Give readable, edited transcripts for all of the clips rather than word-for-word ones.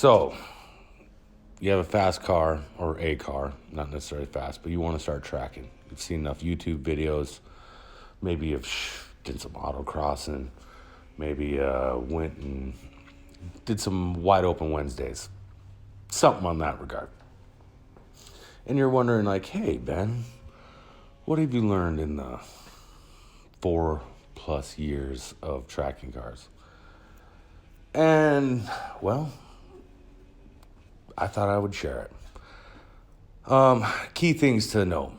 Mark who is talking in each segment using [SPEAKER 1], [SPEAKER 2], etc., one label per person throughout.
[SPEAKER 1] So, you have a fast car or a car, not necessarily fast, but you want to start tracking. You've seen enough YouTube videos. Maybe you've did some autocrossing. Maybe went and did some wide open Wednesdays. Something on that regard. And you're wondering, like, hey, Ben, what have you learned in the 4+ years of tracking cars? And, well, I thought I would share it. Key things to know.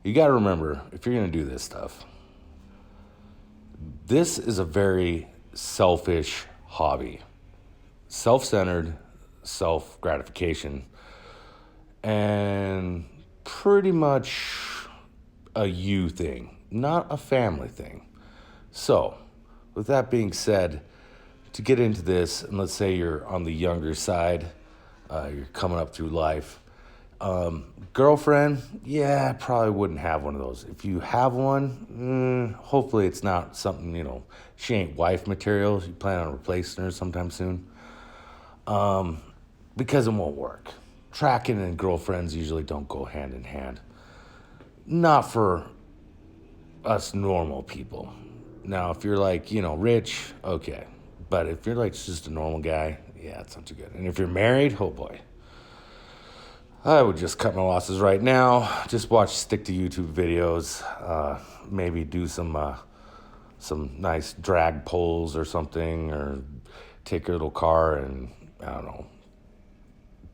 [SPEAKER 1] You got to remember, if you're going to do this stuff, this is a very selfish hobby. Self-centered, self-gratification, and pretty much a you thing, not a family thing. So, with that being said, to get into this, and let's say you're on the younger side, you're coming up through life, girlfriend, yeah, I probably wouldn't have one of those. If you have one, hopefully it's not something, she ain't wife material. You plan on replacing her sometime soon. Because it won't work. Tracking and girlfriends usually don't go hand in hand. Not for us normal people. Now, if you're like, rich, okay. But if you're like just a normal guy, yeah, it's not too good. And if you're married, oh boy. I would just cut my losses right now. Just stick to YouTube videos. Maybe do some nice drag pulls or something, or take your little car and, I don't know,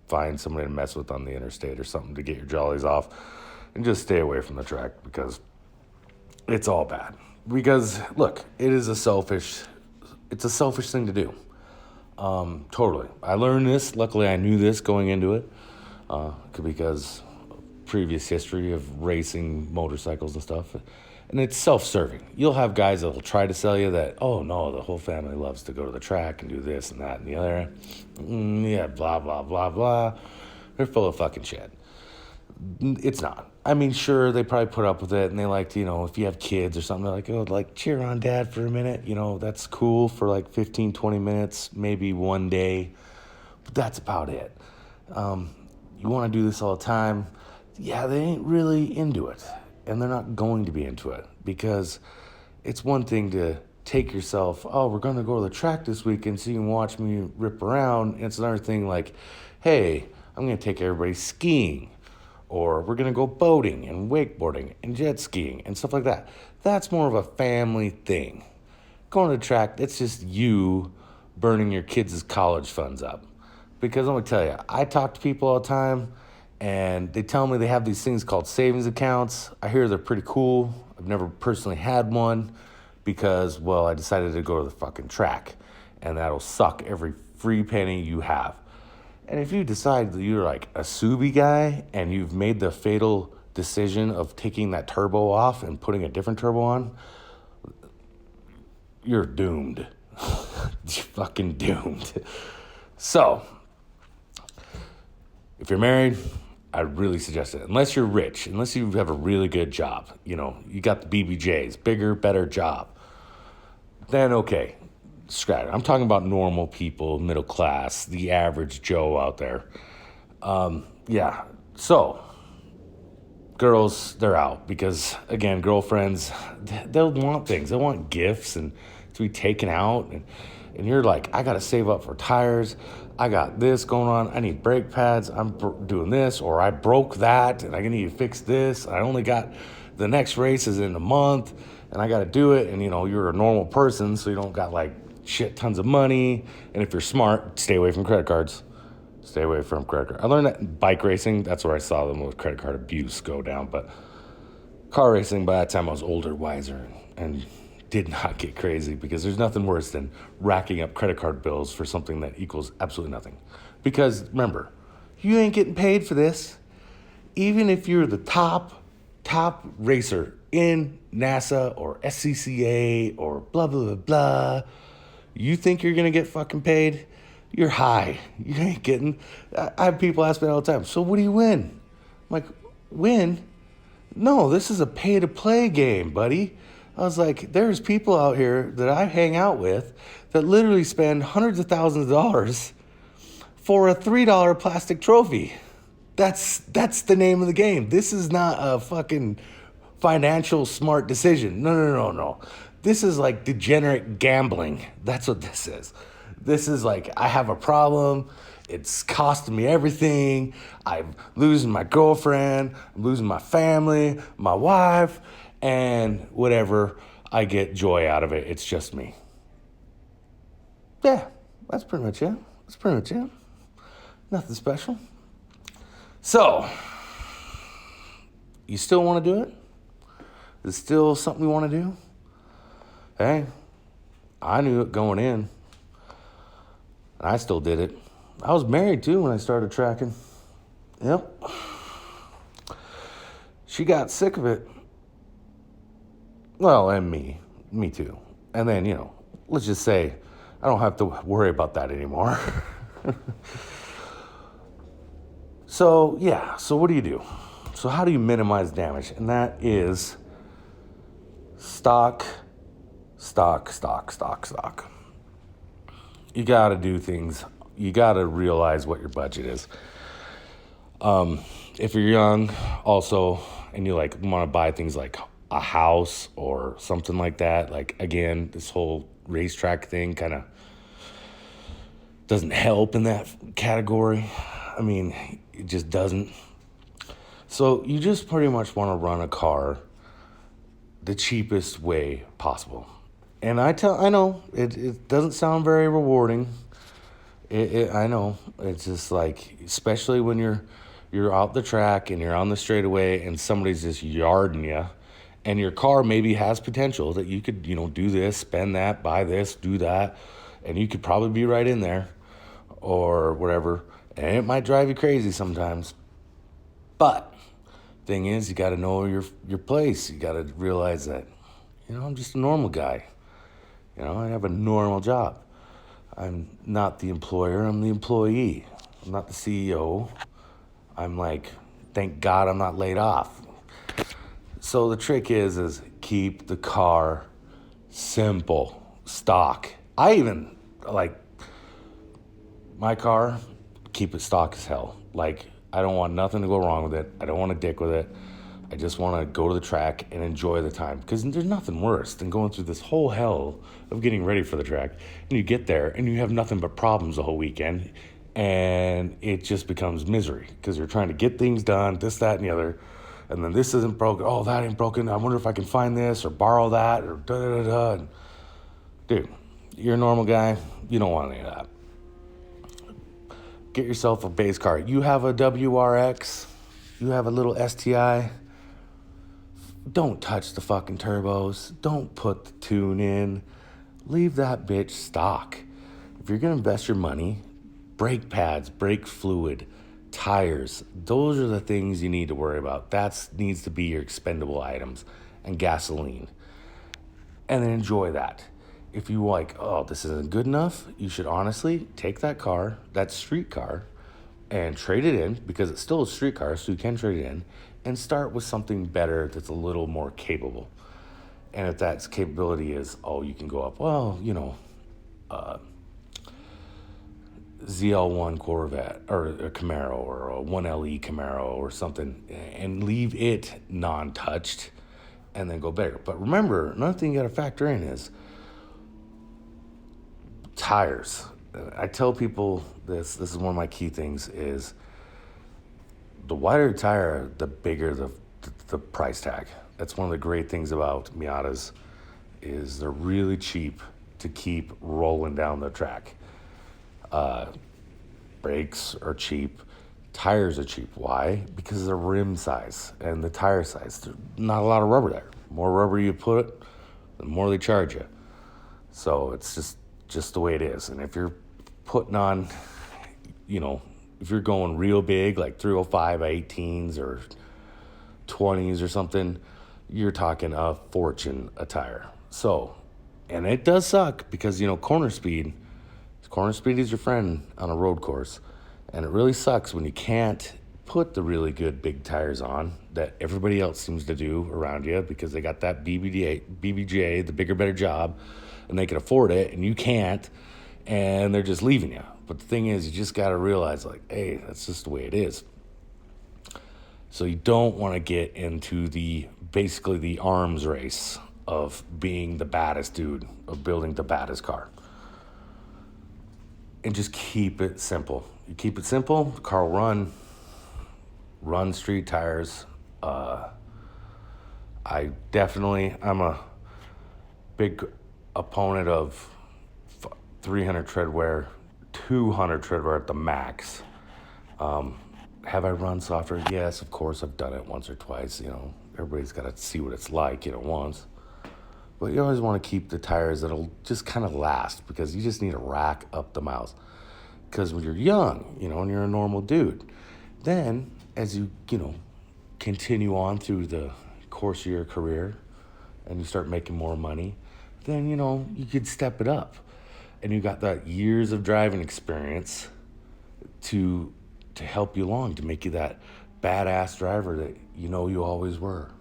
[SPEAKER 1] find somebody to mess with on the interstate or something to get your jollies off, and just stay away from the track because it's all bad. Because, look, it's a selfish thing to do. Totally. I learned this. Luckily, I knew this going into it because of previous history of racing motorcycles and stuff. And it's self-serving. You'll have guys that will try to sell you that, oh, no, the whole family loves to go to the track and do this and that and the other. Yeah, blah, blah, blah, blah. They're full of fucking shit. It's not. I mean, sure, they probably put up with it, and they like to, if you have kids or something, they're like, oh, like, cheer on dad for a minute. That's cool for like 15, 20 minutes, maybe one day. But that's about it. You want to do this all the time. Yeah, they ain't really into it. And they're not going to be into it because it's one thing to take yourself, oh, we're going to go to the track this weekend so you can watch me rip around. And it's another thing like, hey, I'm going to take everybody skiing, or we're going to go boating and wakeboarding and jet skiing and stuff like that. That's more of a family thing. Going to the track, it's just you burning your kids' college funds up. Because let me tell you, I talk to people all the time, and they tell me they have these things called savings accounts. I hear they're pretty cool. I've never personally had one because, well, I decided to go to the fucking track, and that'll suck every free penny you have. And if you decide that you're like a Subi guy and you've made the fatal decision of taking that turbo off and putting a different turbo on, you're doomed. You're fucking doomed. So, if you're married, I really suggest it. Unless you're rich, unless you have a really good job, you got the BBJs, bigger, better job, then okay, scratch it. I'm talking about normal people, middle class, the average Joe out there. Yeah, so girls, they're out because, again, girlfriends, they'll want things. They want gifts and to be taken out, and you're like, I got to save up for tires. I got this going on. I need brake pads. I'm doing this, or I broke that, and I need to fix this. I only got the next race is in a month, and I got to do it. And, you're a normal person, so you don't got, like, shit tons of money. And if you're smart, stay away from credit cards. Stay away from credit cards. I learned that in bike racing. That's where I saw the most credit card abuse go down. But car racing, by that time, I was older, wiser, and did not get crazy because there's nothing worse than racking up credit card bills for something that equals absolutely nothing. Because remember, you ain't getting paid for this. Even if you're the top racer in NASA or SCCA or blah, blah, blah, blah, you think you're going to get fucking paid? You're high. You ain't getting. I have people ask me all the time, so what do you win? I'm like, win? No, this is a pay-to-play game, buddy. I was like, there's people out here that I hang out with that literally spend hundreds of thousands of dollars for a $3 plastic trophy. That's the name of the game. This is not a fucking financial smart decision. No. This is like degenerate gambling. That's what this is. This is like, I have a problem. It's costing me everything. I'm losing my girlfriend. I'm losing my family, my wife, and whatever. I get joy out of it. It's just me. Yeah, that's pretty much it. Nothing special. So, you still want to do it? Is it still something you want to do? Hey, I knew it going in. I still did it. I was married too when I started tracking. Yep. She got sick of it. Well, and me too. And then, let's just say I don't have to worry about that anymore. So what do you do? So how do you minimize damage? And that is stock. You got to do things. You got to realize what your budget is. If you're young also, and you want to buy things like a house or something like that, again, this whole racetrack thing kind of doesn't help in that category. I mean, it just doesn't. So you just pretty much want to run a car the cheapest way possible. And I know it doesn't sound very rewarding. I know. It's just especially when you're out the track and you're on the straightaway and somebody's just yarding you, and your car maybe has potential that you could, do this, spend that, buy this, do that, and you could probably be right in there or whatever. And it might drive you crazy sometimes. But thing is, you got to know your place. You got to realize that, I'm just a normal guy. I have a normal job. I'm not the employer. I'm the employee. I'm not the CEO. I'm thank God I'm not laid off. So the trick is keep the car simple, stock. I even my car, keep it stock as hell. I don't want nothing to go wrong with it. I don't want to dick with it. I just want to go to the track and enjoy the time. Because there's nothing worse than going through this whole hell of getting ready for the track. And you get there and you have nothing but problems the whole weekend. And it just becomes misery. Because you're trying to get things done, this, that, and the other. And then this isn't broken. Oh, that ain't broken. I wonder if I can find this or borrow that or da-da-da-da. And dude, you're a normal guy. You don't want any of that. Get yourself a base car. You have a WRX. You have a little STI. Don't touch the fucking turbos. Don't put the tune in. Leave that bitch stock. If you're going to invest your money, brake pads, brake fluid, tires, those are the things you need to worry about. That needs to be your expendable items, and gasoline. And then enjoy that. If you this isn't good enough, you should honestly take that car, that street car, and trade it in, because it's still a street car, so you can trade it in, and start with something better that's a little more capable. And if that capability is, you can go up, ZL1 Corvette, or a Camaro, or a 1LE Camaro, or something, and leave it non-touched, and then go bigger. But remember, another thing you got to factor in is tires. I tell people this is one of my key things, is the wider the tire, the bigger the price tag. That's one of the great things about Miatas, is they're really cheap to keep rolling down the track. Brakes are cheap. Tires are cheap. Why? Because of the rim size and the tire size. There's not a lot of rubber there. The more rubber you put, the more they charge you. So it's just the way it is. And if you're putting on, if you're going real big, like 305 18s or 20s or something, you're talking a fortune a tire. So, and it does suck because, corner speed is your friend on a road course. And it really sucks when you can't put the really good big tires on that everybody else seems to do around you because they got that BBJ, the bigger, better job, and they can afford it, and you can't, and they're just leaving you. But the thing is, you just got to realize, like, hey, that's just the way it is. So you don't want to get into basically the arms race of being the baddest dude, of building the baddest car. And just keep it simple. You keep it simple, the car will run street tires. I'm a big opponent of 300 tread wear, 200 tread wear at the max. Have I run softer? Yes, of course, I've done it once or twice. Everybody's got to see what it's like, once. But you always want to keep the tires that'll just kind of last, because you just need to rack up the miles. Because when you're young, and you're a normal dude, then as you, continue on through the course of your career and you start making more money, then, you could step it up. And you got that years of driving experience to help you along, to make you that badass driver that you always were.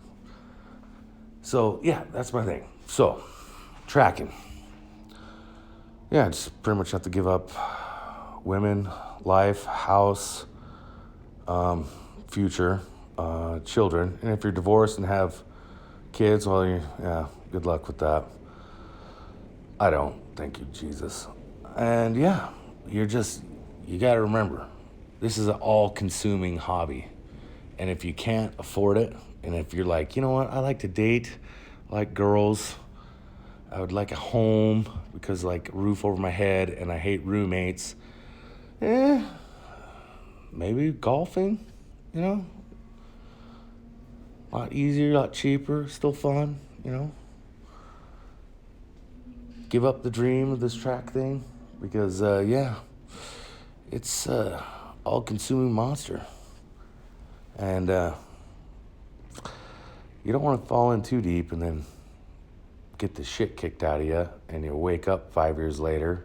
[SPEAKER 1] So, yeah, that's my thing. So, tracking. Yeah, just pretty much have to give up women, life, house, future, children. And if you're divorced and have kids, well, good luck with that. I don't. Thank you, Jesus. And yeah, you got to remember, this is an all-consuming hobby. And if you can't afford it, and if you're like, you know what, I like to date, I like girls, I would like a home, because like a roof over my head, and I hate roommates, maybe golfing, a lot easier, a lot cheaper, still fun, Give up the dream of this track thing, because, it's all-consuming monster. And you don't want to fall in too deep and then get the shit kicked out of you, and you wake up 5 years later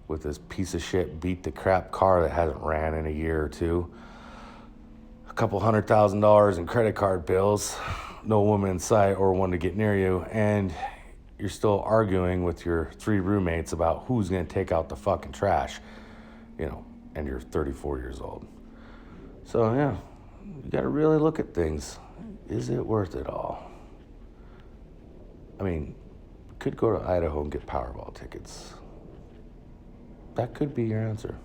[SPEAKER 1] with this piece of shit beat the crap car that hasn't ran in a year or two, a couple $100,000 in credit card bills, no woman in sight or one to get near you, and you're still arguing with your 3 roommates about who's going to take out the fucking trash, and you're 34 years old. So, yeah, you got to really look at things. Is it worth it all? I mean, you could go to Idaho and get Powerball tickets. That could be your answer.